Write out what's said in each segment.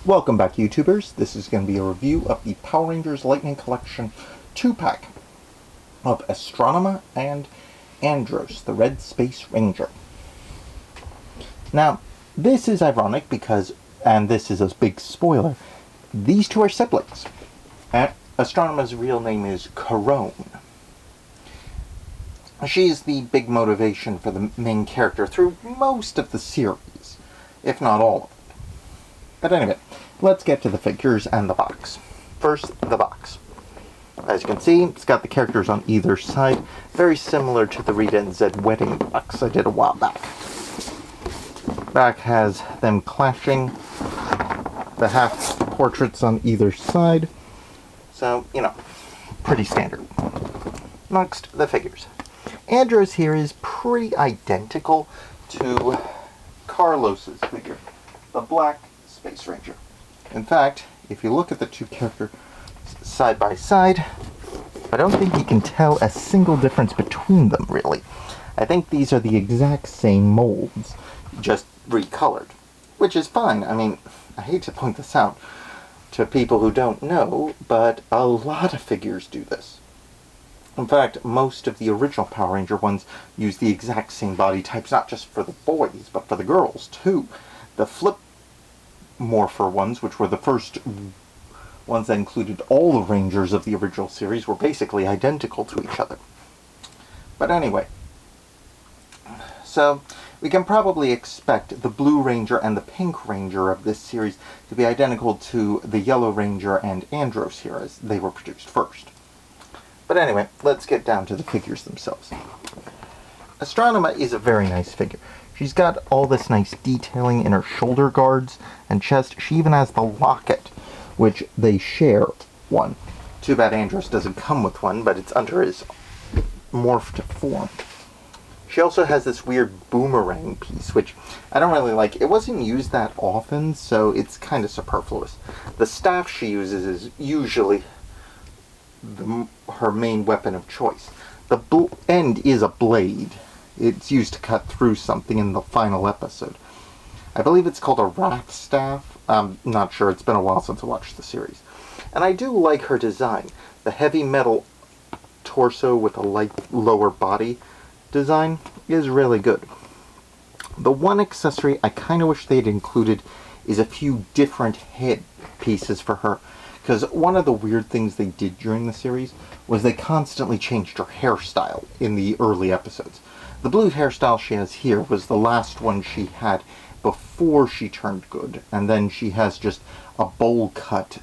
Welcome back, YouTubers. This is going to be a review of the Power Rangers Lightning Collection 2-pack of Astronema and Andros, the Red Space Ranger. Now, this is ironic because, and this is a big spoiler, these two are siblings. Astronema's real name is Corone. She's the big motivation for the main character through most of the series, if not all of it. But anyway, let's get to the figures and the box. First, the box. As you can see, it's got the characters on either side, very similar to the Rita and Zed wedding box I did a while back. Back has them clashing, the half portraits on either side, so, you know, pretty standard. Next, the figures. Andros here is pretty identical to Carlos's figure, the Black Space Ranger. In fact, if you look at the two characters side by side, I don't think you can tell a single difference between them, really. I think these are the exact same molds, just recolored, which is fine. I mean, I hate to point this out to people who don't know, but a lot of figures do this. In fact, most of the original Power Ranger ones use the exact same body types, not just for the boys, but for the girls, too. The Flip Morpher ones, which were the first ones that included all the Rangers of the original series, were basically identical to each other. But anyway, so we can probably expect the Blue Ranger and the Pink Ranger of this series to be identical to the Yellow Ranger and Andros here, as they were produced first. But anyway, let's get down to the figures themselves. Astronema is a very nice figure. She's got all this nice detailing in her shoulder guards and chest. She even has the locket, which they share one. Too bad Andros doesn't come with one, but it's under his morphed form. She also has this weird boomerang piece, which I don't really like. It wasn't used that often, so it's kind of superfluous. The staff she uses is usually her main weapon of choice. The end is a blade. It's used to cut through something in the final episode. I believe it's called a wrath staff. I'm not sure. It's been a while since I watched the series. And I do like her design. The heavy metal torso with a light lower body design is really good. The one accessory I kind of wish they had included is a few different head pieces for her. Because one of the weird things they did during the series was they constantly changed her hairstyle in the early episodes. The blue hairstyle she has here was the last one she had before she turned good, and then she has just a bowl cut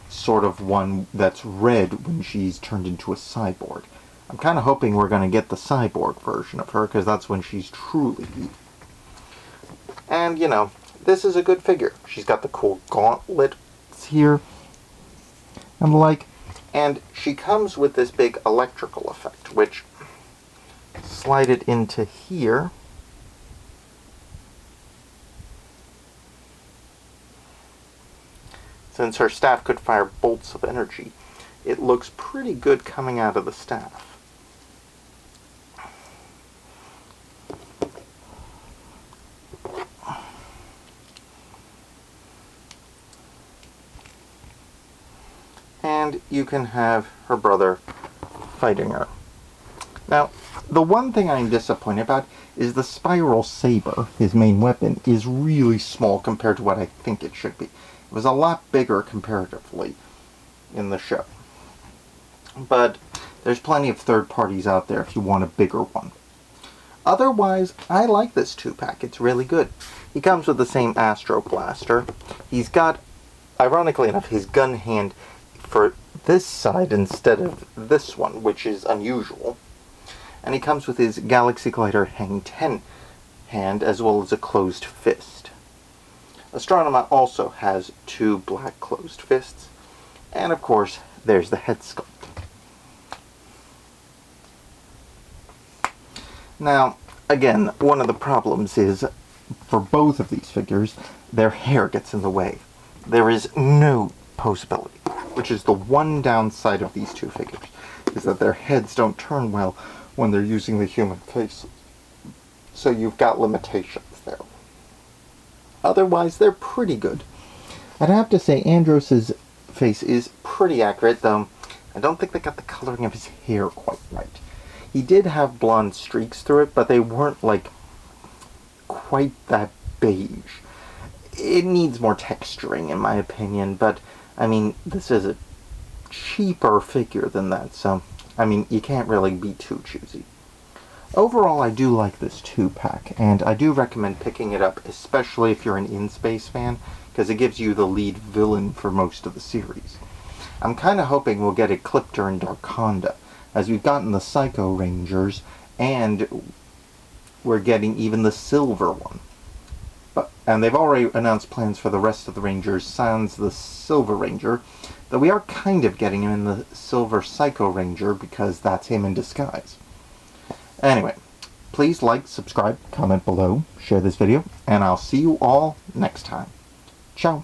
sort of one that's red when she's turned into a cyborg. I'm kind of hoping we're going to get the cyborg version of her, because that's when she's truly evil. And, you know, this is a good figure. She's got the cool gauntlets here and the like, and she comes with this big electrical effect, which slide it into here. Since her staff could fire bolts of energy, it looks pretty good coming out of the staff. And you can have her brother fighting her. Now, the one thing I'm disappointed about is the Spiral Saber, his main weapon, is really small compared to what I think it should be. It was a lot bigger comparatively in the show. But there's plenty of third parties out there if you want a bigger one. Otherwise, I like this 2-pack. It's really good. He comes with the same Astro Blaster. He's got, ironically enough, his gun hand for this side instead of this one, which is unusual. And he comes with his Galaxy Glider Hang 10 hand, as well as a closed fist. Astronema also has 2 black closed fists. And of course, there's the head sculpt. Now, again, one of the problems is, for both of these figures, their hair gets in the way. There is no posability, which is the one downside of these two figures, is that their heads don't turn well when they're using the human faces. So you've got limitations there. Otherwise, they're pretty good. I'd have to say Andros's face is pretty accurate, though I don't think they got the coloring of his hair quite right. He did have blonde streaks through it, but they weren't, like, quite that beige. It needs more texturing, in my opinion, but, I mean, this is a cheaper figure than that, so, I mean, you can't really be too choosy. Overall, I do like this 2-pack, and I do recommend picking it up, especially if you're an In-Space fan, because it gives you the lead villain for most of the series. I'm kind of hoping we'll get Ecliptor and Darkonda, as we've gotten the Psycho Rangers, and we're getting even the Silver one. And they've already announced plans for the rest of the Rangers, sans the Silver Ranger, though we are kind of getting him in the Silver Psycho Ranger, because that's him in disguise. Anyway, please like, subscribe, comment below, share this video, and I'll see you all next time. Ciao.